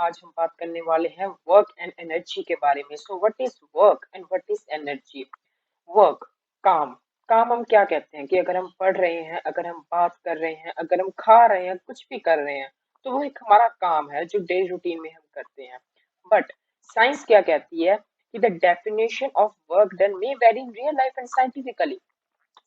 आज हम बात करने वाले हैं वर्क एंड एनर्जी के बारे में। So what is work and what is energy? Work, काम। काम हम क्या कहते हैं कि अगर हम पढ़ रहे हैं, अगर हम बात कर रहे हैं, अगर हम खा रहे हैं, कुछ भी कर रहे हैं, तो वो एक हमारा काम है जो डेली रूटीन में हम करते हैं। बट साइंस क्या कहती है कि the definition of work done may very in real life and scientifically.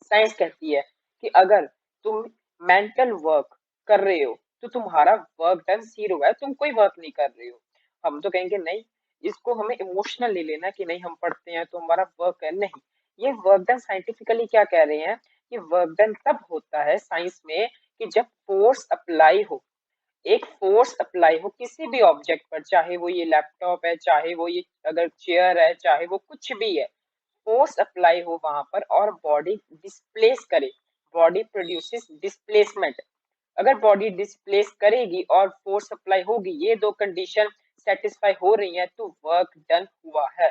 Science कहती है कि अगर तुम मेंटल वर्क कर रहे हो तो तुम्हारा वर्क डन जीरो है, तुम कोई वर्क नहीं कर रहे हो। हम तो कहेंगे नहीं, इसको हमें इमोशनल ले लेना कि नहीं हम पढ़ते हैं तो हमारा वर्क है। नहीं, ये वर्क डन साइंटिफिकली क्या कह रहे हैं कि वर्क डन तब होता है साइंस में कि जब फोर्स अप्लाई हो। एक फोर्स अप्लाई हो किसी भी ऑब्जेक्ट पर, चाहे वो ये लैपटॉप है, चाहे वो ये अगर चेयर है, चाहे वो कुछ भी है, फोर्स अप्लाई हो वहां पर और बॉडी डिस्प्लेस करे। Body produces displacement. अगर बॉडी डिस्प्लेस करेगी और फोर्स अप्लाई होगी, ये दो कंडीशन सेटिस्फाई हो रही हैं, तो वर्क डन हुआ है।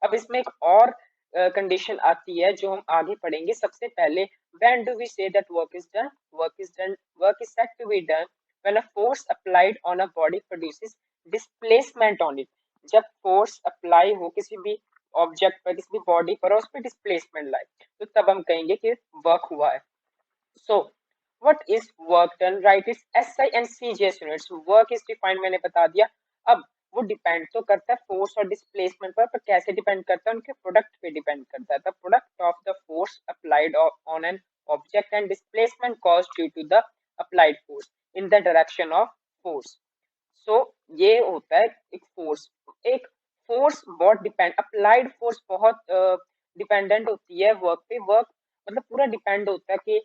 अब इसमें एक और कंडीशन आती है जो हम आगे पढ़ेंगे। सबसे पहले, when do we say that work is done? Work is said to be done when a force applied on a body produces displacement on it. जब फोर्स अप्लाई हो किसी भी ऑब्जेक्ट पर, किसी भी बॉडी पर, और उस पर डिस्प्लेसमेंट लाए, तो तब हम कहेंगे कि वर्क हुआ है। सो what is work done? Right, it's SI and CGS units. Work is defined, मैंने बता दिया। अब वो डिपेंड तो करता है फोर्स और डिस्प्लेसमेंट पर कैसे डिपेंड करता है? उनके प्रोडक्ट पे डिपेंड करता है। The product of the force applied on an object and displacement caused due to the applied force in the direction of force. So ये होता है एक फोर्स। एक फोर्स बहुत डिपेंड, अप्लाइड फोर्स बहुत डिपेंडेंट होती है वर्क पे। वर्क मतलब पूरा डिपेंड होता है कि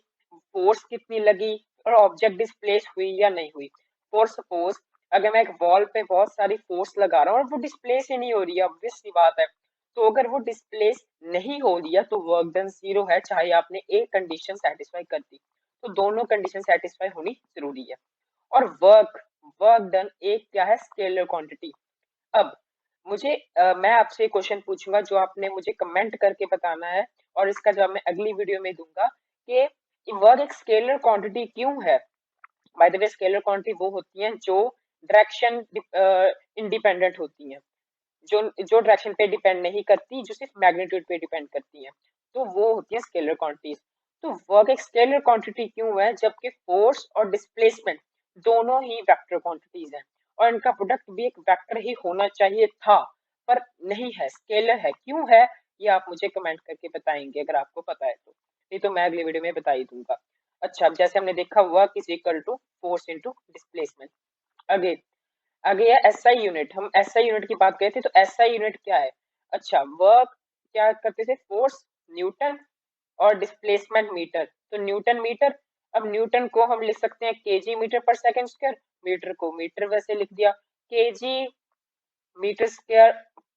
फोर्स कितनी लगी और ऑब्जेक्ट डिस्प्लेस हुई या नहीं हुई। फॉर सपोज, अगर मैं एक वॉल पे बहुत सारी फोर्स लगा रहा हूँ और वो डिस्प्लेस ही नहीं हो रही है, ऑब्वियस सी बात है, तो अगर वो डिस्प्लेस नहीं हो रही है तो वर्क डन जीरो है, चाहे आपने एक कंडीशन सेटिस्फाई कर दी। तो दोनों कंडीशन सेटिस्फाई होनी जरूरी है। और वर्क वर्क डन एक क्या है? Scalar quantity. अब मैं आपसे क्वेश्चन पूछूंगा जो आपने मुझे कमेंट करके बताना है, और इसका जवाब मैं अगली वीडियो में दूंगा कि वर्क एक स्केलर क्वांटिटी क्यों है। By the way, scalar quantity वो होती हैं जो डायरेक्शन इंडिपेंडेंट होती हैं, जो जो डायरेक्शन पे डिपेंड नहीं करती, जो सिर्फ मैग्नीट्यूड पे डिपेंड करती हैं, तो वो होती है स्केलर क्वांटिटीज। तो वर्क एक स्केलर क्वांटिटी क्यों है? जबकि फोर्स और डिस्प्लेसमेंट दोनों ही वेक्टर क्वांटिटीज हैं, और इनका प्रोडक्ट भी एक वेक्टर ही होना चाहिए था, पर नहीं है, स्केलर है। क्यों है ये आप मुझे कमेंट करके बताएंगे अगर आपको पता है तो, नहीं तो मैं अगली वीडियो में बता ही दूंगा। अच्छा, अब जैसे हमने देखा, work is equal to force into displacement. आगे आगे है एसआई यूनिट। हम एसआई यूनिट की बात करते थे, तो एसआई यूनिट क्या है? अच्छा, वर्क क्या करते थे? फोर्स न्यूटन और डिस्प्लेसमेंट मीटर। तो न्यूटन मीटर। अब न्यूटन को हम लिख सकते हैं केजी मीटर पर सेकंड स्क्वायर, मीटर को मीटर वैसे लिख दिया, केजी मीटर स्क्वायर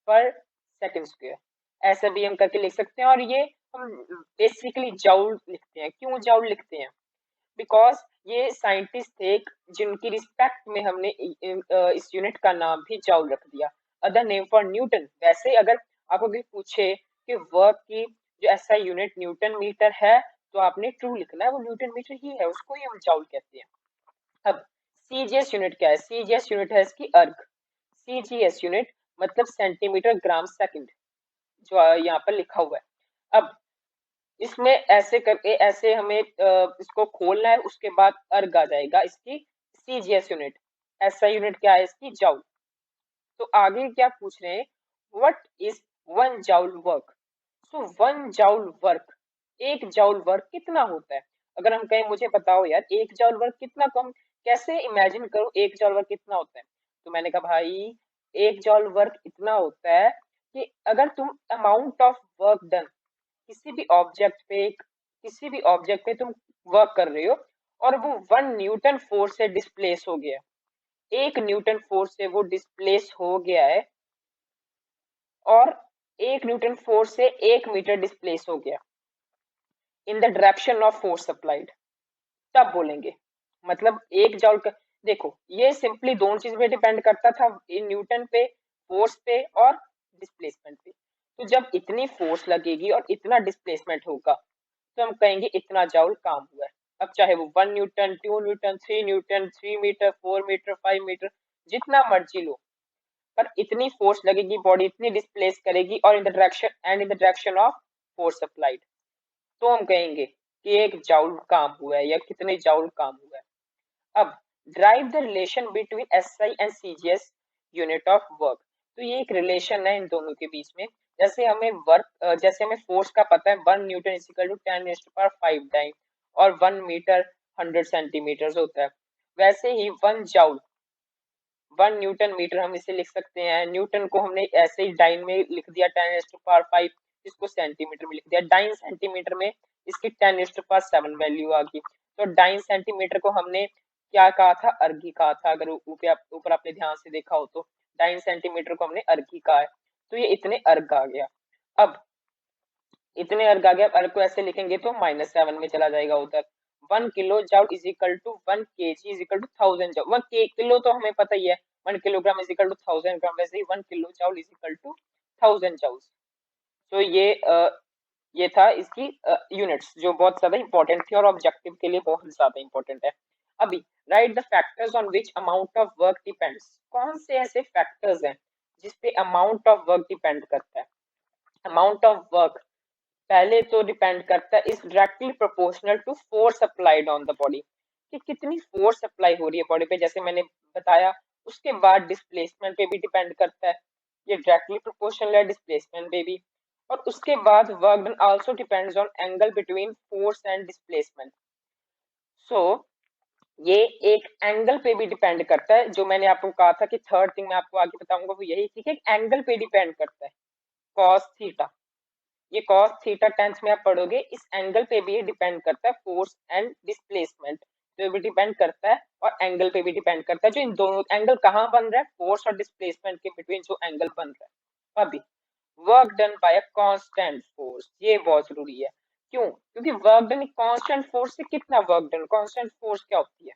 पर सेकंड स्क्वायर, ऐसा भी हम करके लिख सकते हैं। और ये हम बेसिकली जाउल लिखते हैं। क्यों जाउल लिखते हैं? बिकॉज ये साइंटिस्ट थे जिनकी रिस्पेक्ट में हमने इस यूनिट का नाम भी जाउल रख दिया, अदर नेम फॉर न्यूटन। वैसे अगर आपको कोई पूछे कि वर्क की जो ऐसा यूनिट न्यूटन मीटर है, तो आपने ट्रू लिखना है, वो न्यूटन मीटर ही है, उसको ही हम जाउल कहते हैं। अब सीजीएस यूनिट क्या है? सीजीएस यूनिट है इसकी अर्ग। सीजीएस यूनिट मतलब सेंटीमीटर ग्राम सेकंड, जो यहाँ पर लिखा हुआ है। अब इसमें ऐसे करके ऐसे हमें इसको खोलना है, उसके बाद अर्ग आ जाएगा इसकी सीजीएस यूनिट। ऐसा यूनिट क्या है इसकी? जाउल। तो आगे क्या पूछ रहे हैं? What is one joule work? So one joule work, एक जाउल वर्क कितना होता है? अगर हम कहें मुझे बताओ यार एक जाउल वर्क कितना, कम कैसे इमेजिन करो एक जाउल वर्क कितना होता है, तो मैंने कहा भाई एक जाउल वर्क इतना होता है कि अगर तुम अमाउंट ऑफ वर्क डन किसी भी ऑब्जेक्ट पे तुम वर्क कर रहे हो और वो 1 न्यूटन फोर्स से डिस्प्लेस हो गया, 1 न्यूटन फोर्स से वो डिस्प्लेस हो गया है, और 1 न्यूटन फोर्स से 1 मीटर डिस्प्लेस हो गया इन the direction of force applied, तब बोलेंगे। मतलब एक जॉल का, देखो ये सिंपली दोनों चीज पे डिपेंड करता था, इन न्यूटन पे, फोर्स पे और डिस्प्लेसमेंट पे। तो जब इतनी फोर्स लगेगी और इतना डिस्प्लेसमेंट होगा, तो हम कहेंगे इतना जाउल काम हुआ है। अब चाहे वो 1 newton, 2 newton, 3 newton, 3 metre, 4 metre, 5 metre, जितना मर्जी लो, पर इतनी फोर्स लगेगी, बॉडी इतनी डिस्प्लेस करेगी, और इन the direction of force applied, तो हम कहेंगे कि एक जाउल काम हुआ है या कितने जाउल काम हुआ है। अब drive the relation between SI and CGS unit of work. तो ये एक रिलेशन है इन दोनों के बीच में। जैसे हमें फोर्स का पता है 1 newton is equal to 10⁵ dyne, और 1 मीटर 100 सेंटीमीटर होता है, वैसे ही 1 न्यूटन मीटर हम इसे लिख सकते हैं। न्यूटन को हमने ऐसे ही डाइन में लिख दिया 10⁵, इसको सेंटीमीटर में लिख दिया। डाइन सेंटीमीटर में इसकी 10⁷ वैल्यू आ गई। तो डाइन सेंटीमीटर को हमने क्या कहा था, अर्घी कहा था। अगर ऊपर आपने ध्यान से देखा हो तो डाइन सेंटीमीटर को हमने अर्घी कहा है। तो ये इतने अर्घ आ गया। अब इतने अर्घ आ गया, अर्घ को ऐसे लिखेंगे तो -7 में चला जाएगा उधर। 1 kilo joule is equal to 1 KG is equal to 1000 joule. 1 kilo तो हमें पता ही है, 1 kilogram is equal to 1000 gram, वैसे ही 1 kilo joule is equal to 1000 joule. तो ये था इसकी यूनिट्स, जो बहुत ज्यादा इंपॉर्टेंट थी और ऑब्जेक्टिव के लिए बहुत ज्यादा इंपॉर्टेंट है। अभी right the factors on which amount of work depends. कौन से ऐसे फैक्टर्स हैं जिसपे अमाउंट ऑफ वर्क डिपेंड करता है। अमाउंट ऑफ वर्क पहले तो डिपेंड करता है is directly proportional to force applied on the body, कि कितनी फोर्स अप्लाई हो रही है बॉडी पे, जैसे मैंने बताया। उसके बाद डिस्प्लेसमेंट पे भी डिपेंड करता है, ये डायरेक्टली प्रोपोर्शनल है डिस्प्लेसमेंट पे भी। और उसके बाद work done also depends on angle between force and displacement. So ये एक एंगल पे भी डिपेंड करता है, जो मैंने आपको कहा था कि थर्ड थिंग मैं आपको आगे बताऊंगा वो यही, ठीक है, एंगल पे डिपेंड करता है। कॉस थीटा, ये कॉस थीटा 10th में आप पढ़ोगे, इस एंगल पे भी डिपेंड करता है फोर्स एंड डिस्प्लेसमेंट पे भी डिपेंड करता है, और एंगल पे भी डिपेंड करता है। जो इन दोनों एंगल कहाँ बन रहा है, फोर्स और डिस्प्लेसमेंट के बिटवीन जो एंगल बन रहा है। अभी work done bye a constant force, ये बहुत जरूरी है। क्यों? क्योंकि वर्क डन कांस्टेंट फोर्स से कितना वर्क डन, कांस्टेंट फोर्स क्या होती है,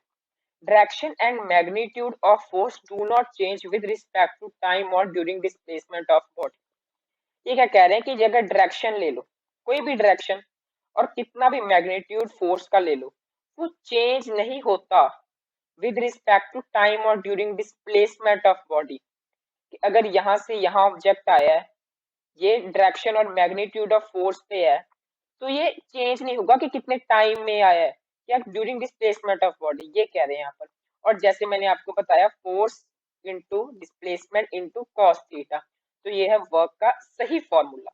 direction and magnitude of force do not change with respect to time और ड्यूरिंग डिस्प्लेसमेंट ऑफ बॉडी। ये क्या कह रहे हैं कि अगर डायरेक्शन ले लो, कोई भी डायरेक्शन, और कितना भी मैग्नीट्यूड फोर्स का ले लो, वो चेंज नहीं होता विद रिस्पेक्ट टू टाइम और ड्यूरिंग डिस्प्लेसमेंट ऑफ बॉडी। अगर यहाँ से यहाँ ऑब्जेक्ट आया है, ये डायरेक्शन और मैग्नीट्यूड ऑफ फोर्स पे है, तो ये चेंज नहीं होगा कि कितने टाइम में आया है या ड्यूरिंग डिस्प्लेसमेंट ऑफ बॉडी, ये कह रहे हैं यहाँ पर। और जैसे मैंने आपको बताया, force into displacement into cos theta, तो ये है वर्क का सही फॉर्मूला,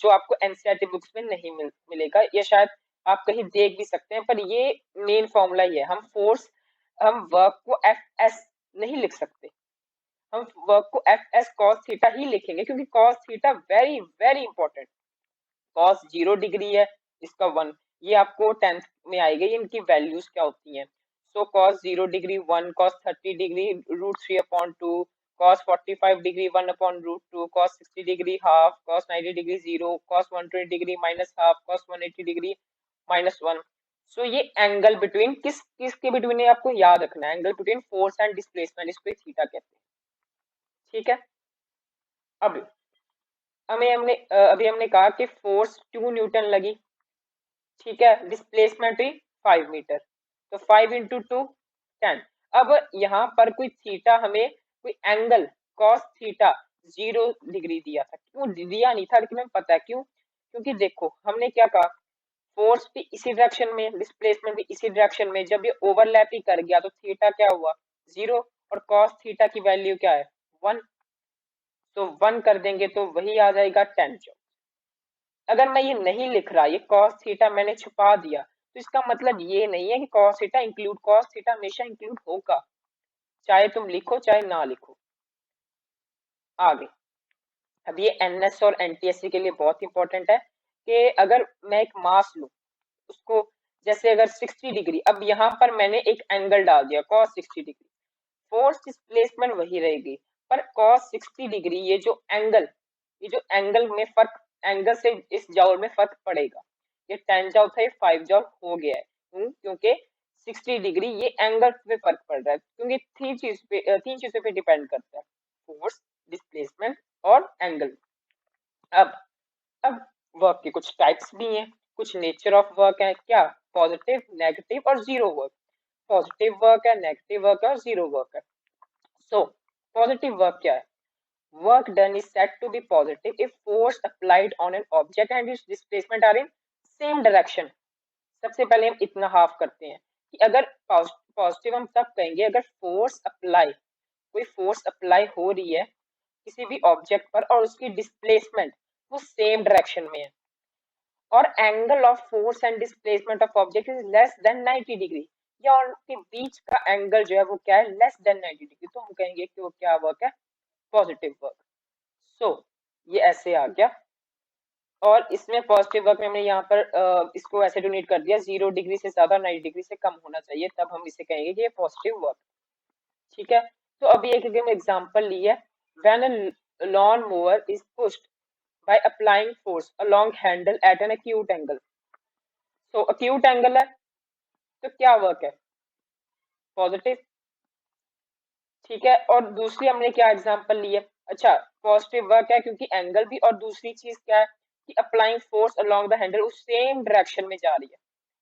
जो आपको एनसीईआरटी बुक्स में नहीं मिलेगा, या शायद आप कहीं देख भी सकते हैं, पर ये मेन फॉर्मूला ही है। हम वर्क को एफ एस नहीं लिख सकते, हम वर्क को एफ एस कॉस थीटा ही लिखेंगे, क्योंकि cos theta very very important. Cos 0 degree है, इसका 1, ये आपको 10th में आएगा, इनकी वैल्यूज क्या होती हैं। So cos 0 degree 1, cos 30 degree √3/2, cos 45 degree 1/√2, cos 60 degree half, cos 90 degree 0, cos 120 degree -half, cos 180 degree -1। सो ये एंगल बिटवीन किसके बिटवीन है आपको याद रखना है, angle between force and displacement, इसको थीटा कहते हैं, ठीक है। अब अभी हमने कहा कि फोर्स 2 न्यूटन लगी, ठीक है, डिस्प्लेसमेंट भी 5 मीटर, तो 5 इंटू 2 10। अब यहाँ पर कोई थीटा, हमें कोई एंगल कॉस थीटा 0 डिग्री दिया था, क्यों दिया नहीं था, लेकिन हमें पता है क्यों, क्योंकि देखो हमने क्या कहा, फोर्स भी इसी डायरेक्शन में, डिस्प्लेसमेंट भी इसी डायरेक्शन में, जब ये ओवरलैप ही कर गया तो थीटा क्या हुआ 0, और कॉस थीटा की वैल्यू क्या है 1, तो 1 कर देंगे तो वही आ जाएगा 10 जो। अगर मैं ये नहीं लिख रहा, ये cos थीटा मैंने छुपा दिया, तो इसका मतलब ये नहीं है कि cos theta include, cos theta हमेशा इंक्लूड होगा, चाहे तुम लिखो चाहे ना लिखो। आगे अब ये एनएस और एनटीएससी के लिए बहुत इंपॉर्टेंट है, कि अगर मैं एक मास लूं, उसको जैसे अगर 60 डिग्री, अब यहाँ पर मैंने एक एंगल डाल दिया cos 60 डिग्री, फोर्स डिस्प्लेसमेंट वही रहेगी, पर cos 60 डिग्री ये जो एंगल में फर्क, एंगल से इस जॉउल में फर्क पड़ेगा। ये 10 जॉउल था, ये 5 जॉउल हो गया है, क्योंकि 60 डिग्री ये एंगल पे फर्क पड़ रहा है, क्योंकि तीन चीजों पे डिपेंड करता है, फोर्स, डिस्प्लेसमेंट और एंगल। अब अब वर्क के कुछ टाइप्स भी हैं, कुछ नेचर ऑफ वर्क है, क्या, पॉजिटिव, नेगेटिव और जीरो वर्क। पॉजिटिव वर्क है, नेगेटिव वर्क है और जीरो वर्क है। सो पॉजिटिव वर्क क्या है? Work done is said to be positive if force applied on an object and its displacement are in same direction. सबसे पहले हम इतना हाफ करते हैं कि अगर पॉजिटिव हम तब कहेंगे अगर फोर्स अप्लाई, कोई फोर्स अप्लाई हो रही है किसी भी ऑब्जेक्ट पर और उसकी डिस्प्लेसमेंट वो सेम डायरेक्शन में है, और angle of force and displacement of object is less than 90 degree, या उनके बीच का एंगल जो है वो क्या है, लेस देन 90 डिग्री, तो हम कहेंगे कि वो क्या वर्क है, पॉजिटिव वर्क। सो ये ऐसे आ गया, और इसमें पॉजिटिव वर्क में हमने यहाँ पर इसको ऐसे डोनेट कर दिया 0 डिग्री से ज्यादा 90 डिग्री से कम होना चाहिए, तब हम इसे कहेंगे कि ये पॉजिटिव वर्क। ठीक है, तो अभी एक एग्जांपल ली है, when a lawn mower is pushed by applying force along handle at an acute angle। so acute angle है तो क्या वर्क है, पॉजिटिव। ठीक है, और दूसरी हमने क्या एग्जांपल ली है, अच्छा पॉजिटिव वर्क है क्योंकि एंगल भी, और दूसरी चीज क्या है कि applying force along the handle उस सेम डायरेक्शन में जा रही है,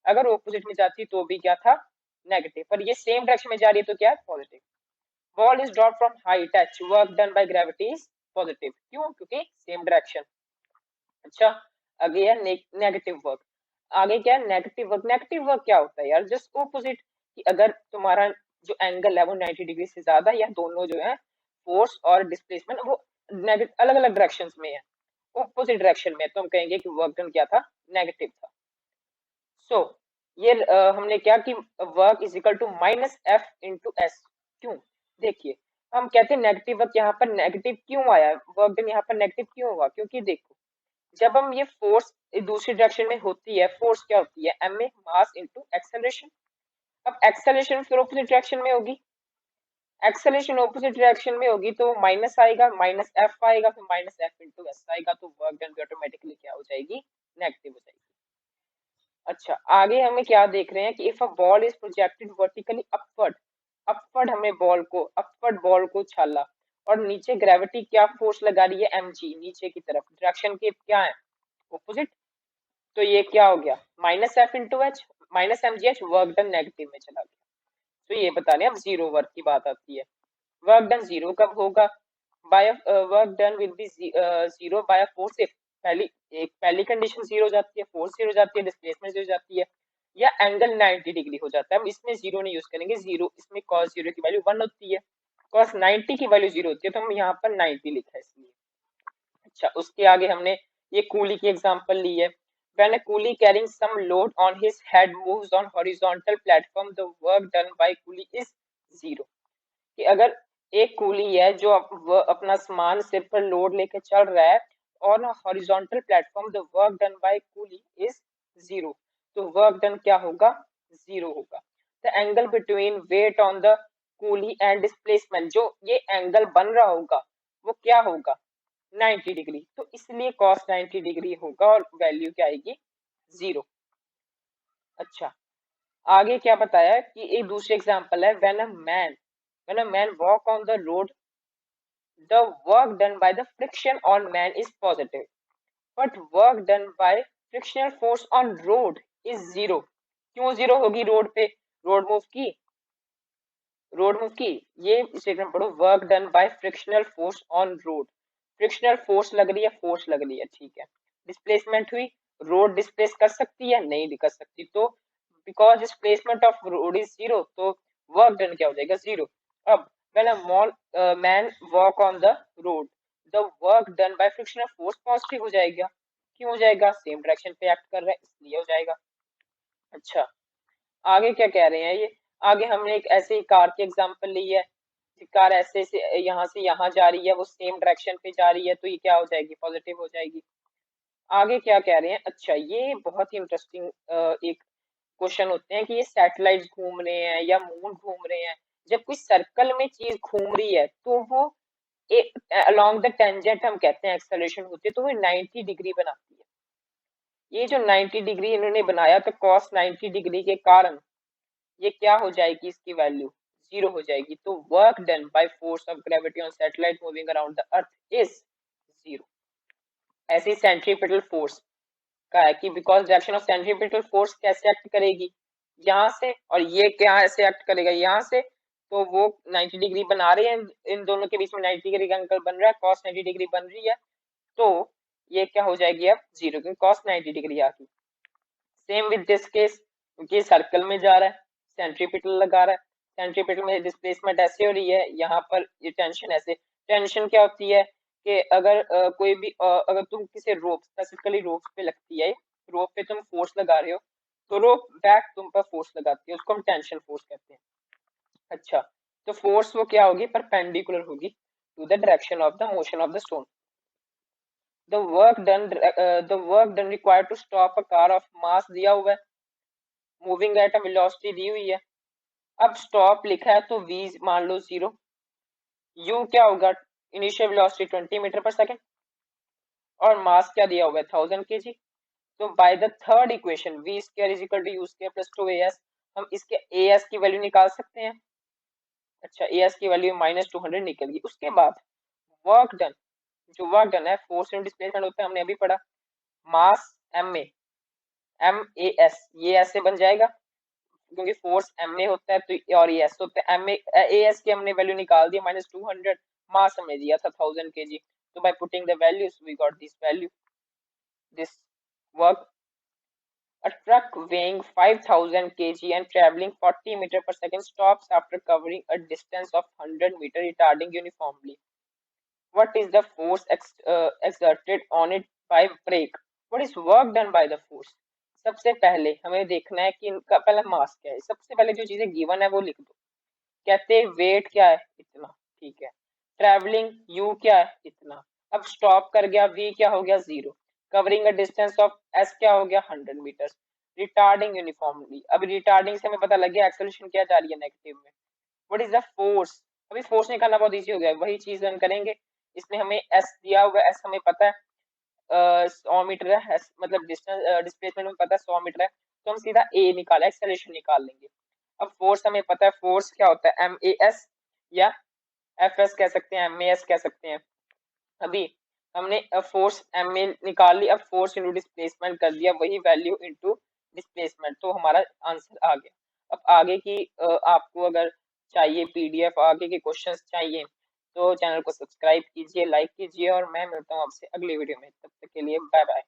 अगर ऑपोजिट में जाती तो भी क्या था, नेगेटिव, पर ये सेम डायरेक्शन में जा रही है तो क्या है, positive. Ball is drop from height H, work done by gravity is positive, क्यों, क्योंकि सेम डायरेक्शन। अच्छा, आगे है नेगेटिव वर्क। आगे क्या है, नेगेटिव वर्क। नेगेटिव वर्क क्या होता है यार, जस्ट ऑपोजिट, कि अगर तुम्हारा जो एंगल है वो 90 डिग्री से ज्यादा, या दोनों जो है फोर्स और डिस्प्लेसमेंट वो अलग अलग डायरेक्शंस में है, ऑपोजिट डायरेक्शन में, तो हम कहेंगे कि वर्क डन क्या था, नेगेटिव था। सो ये हमने क्या कि work is equal to minus F into S. क्यों, देखिए हम कहते हैं नेगेटिव वर्क, यहाँ पर नेगेटिव क्यों आया, वर्क डन यहाँ पर नेगेटिव क्यों हुआ, क्योंकि देखो जब हम ये फोर्स दूसरी डायरेक्शन में होती है, फोर्स क्या होती है, M A mass into acceleration. अब एक्सेलरेशन फिर ऑपोजिट डायरेक्शन में होगी, एक्सेलरेशन ऑपोजिट डायरेक्शन में होगी तो माइनस आएगा, माइनस एफ आएगा, फिर माइनस एफ इंटू एस आएगा, तो वर्क डन भी ऑटोमेटिकली क्या हो जाएगी, नेगेटिव हो जाएगी। अच्छा, आगे हमें क्या देख रहे हैं कि if a ball is projected vertically upward, upward हमें बॉल को, अपवर्ड बॉल को छाला, और नीचे ग्रेविटी क्या फोर्स लगा रही है, एम जी, नीचे की तरफ, डायरेक्शन के क्या है, ऑपोजिट, तो ये क्या हो गया, minus F into H, minus M G H, work done negative में चला गया। तो ये बता रहे हैं, अब जीरो वर्क की बात आती है, वर्क डन जीरो कब होगा, by work done will be zero by force if, पहली कंडीशन जीरो हो जाती है, फोर्स जीरो हो जाती है, डिस्प्लेसमेंट जीरो हो जाती है, या एंगल 90 डिग्री हो जाता है। हम इसमें जीरो नहीं यूज करेंगे, जीरो इसमें cos जीरो की वैल्यू 1 होती है, cos 90 की वैल्यू जीरो होती है, तो हम यहाँ पर 90 लिखा है इसलिए। अच्छा, उसके आगे हमने ये कूली की एग्जांपल ली है, when a coolie carrying some load on his head moves on horizontal platform the work done by coolie is zero। कि अगर एक कूली है जो अपना सामान सिर पर लोड लेके चल रहा है और horizontal platform, the work done by coolie is zero, तो वर्क डन क्या होगा, जीरो होगा। The angle between weight on the coolie and displacement, जो ये एंगल बन रहा होगा वो क्या होगा, 90 डिग्री, तो इसलिए cos 90 डिग्री होगा और वैल्यू क्या आएगी, जीरो। अच्छा, आगे क्या बताया है कि एक दूसरी एग्जांपल है, when a man walk on the road the work done by the friction on man is positive but work done by frictional force on road is zero। क्यों जीरो होगी, रोड पे रोड मूव की, road move की, ये statement पढ़ो, work done bye frictional force on road, frictional force लग रही है, फोर्स लग रही है, ठीक है, डिस्प्लेसमेंट हुई, रोड डिस्प्लेस कर सकती है, नहीं भी कर सकती, तो because displacement of road is zero, तो वर्क डन क्या हो जाएगा, जीरो। अब when a man walk on the road the work done bye frictional force positive हो जाएगा, क्यों हो जाएगा, सेम डायरेक्शन पे एक्ट कर रहा है इसलिए हो जाएगा। अच्छा, आगे क्या कह रहे हैं ये, आगे हमने एक ऐसे ही कार की एग्जांपल ली है, कार ऐसे से यहाँ जा रही है, वो सेम डायरेक्शन पे जा रही है, तो ये क्या हो जाएगी, पॉजिटिव हो जाएगी। आगे क्या कह रहे हैं, अच्छा ये बहुत ही इंटरेस्टिंग एक क्वेश्चन होते हैं कि ये सैटेलाइट घूम रहे हैं या मून घूम रहे हैं, जब कोई सर्कल में चीज घूम रही है तो वो अलोंग द टेंजेंट हम कहते हैं एक्सेलरेशन होती है, तो वो 90 डिग्री बनाती है। ये जो 90 डिग्री इन्होंने बनाया, तो cos 90 डिग्री के कारण ये क्या हो जाएगी, इसकी वैल्यू जीरो हो जाएगी, तो work done by force of gravity on satellite moving around the earth is zero. ऐसी सेंट्रीपिटल फोर्स का है कि because direction of centripetal force कैसे एक्ट करेगी, यहाँ से, और ये क्या ऐसे एक्ट करेगा यहाँ से, तो वो 90 डिग्री बना रहे हैं, इन दोनों के बीच में 90 डिग्री का एंगल बन रहा है, cos 90 डिग्री बन रही है, तो ये क्या हो जाएगी अब 0, क्योंकि cos 90 डिग्री आ गई। सेम विद दिस केस, क्योंकि सर्कल में जा रहा है, सेंट्रीपिटल लगा रहा है, सेंट्रीपिटल में डिस्प्लेसमेंट ऐसे हो रही है, यहाँ पर ये टेंशन ऐसे। टेंशन क्या होती है कि अगर कोई भी अगर तुम किसी रोप, स्पेसिफिकली रोप पे लगती है, रोप पे तुम फोर्स लगा रहे हो, तो रोप बैक तुम पर फोर्स लगाती है, उसको हम टेंशन फोर्स कहते हैं। अच्छा, तो फोर्स वो क्या होगी, परपेंडिकुलर होगी to the direction of the motion of the stone. The work done required to stop a car of mass दिया हुआ है, मूविंग एट अ वेलोसिटी दी हुई है। अब स्टॉप लिखा है तो v मान लो 0, u क्या होगा, इनिशियल वेलोसिटी 20 मीटर पर सेकंड, और मास क्या दिया हुआ है 1000 kg। तो by the third equation v square is equal to u square plus 2as, हम इसके as की वैल्यू निकाल सकते हैं। अच्छा, as की वैल्यू -200 निकल गई। उसके बाद वर्क डन, जो वर्क डन है फोर्स इन डिस्प्लेसमेंट होता है, हमने अभी पढ़ा, मास ma ये ऐसे बन जाएगा, क्योंकि फोर्स ma होता है तो और ये s होता है, as की हमने वैल्यू निकाल दी -200, मास हमने दिया था 1000 kg, तो by putting the values we got this value, this work. A truck weighing 5,000 kg and traveling 40 meter per second stops after covering a distance of 100 meter retarding uniformly. What is the force exerted on it by brake? What is work done by the force? सबसे पहले हमें देखना है कि इनका पहले मास क्या है। सबसे पहले जो चीजें गिवन है वो लिख दो। कहते हैं वेट क्या है, इतना, ठीक है। ट्रैवलिंग u क्या है, इतना। अब स्टॉप कर गया, v क्या हो गया 0। Covering a distance of s क्या हो गया 100 मीटर। रिटार्डिंग यूनिफॉर्मली, अब रिटार्डिंग से हमें पता लग गया एक्सेलरेशन क्या जा रही है नेगेटिव में। व्हाट इज द फोर्स, अभी फोर्स निकालना बहुत इजी हो गया, वही चीज हम करेंगे। इसमें हमें s दिया हुआ है, s हमें पता है 100 मीटर है, मतलब डिस्टेंस डिस्प्लेसमेंट में पता है 100 मीटर है, तो हम सीधा a निकाला, एक्सेलरेशन निकाल लेंगे। अब फोर्स हमें पता है, फोर्स क्या होता है MAS या FS कह सकते हैं, MAS कह सकते हैं। अभी हमने फोर्स MA निकाल ली, अब फोर्स इनटू डिस्प्लेसमेंट कर दिया, वही वैल्यू इनटू डिस्प्लेसमेंट, तो हमारा आंसर आ गया। अब आगे की आपको अगर चाहिए PDF, आगे के क्वेश्चंस चाहिए, तो चैनल को सब्सक्राइब कीजिए, लाइक कीजिए, और मैं मिलता हूँ आपसे अगली वीडियो में। तब तक के लिए बाय बाय।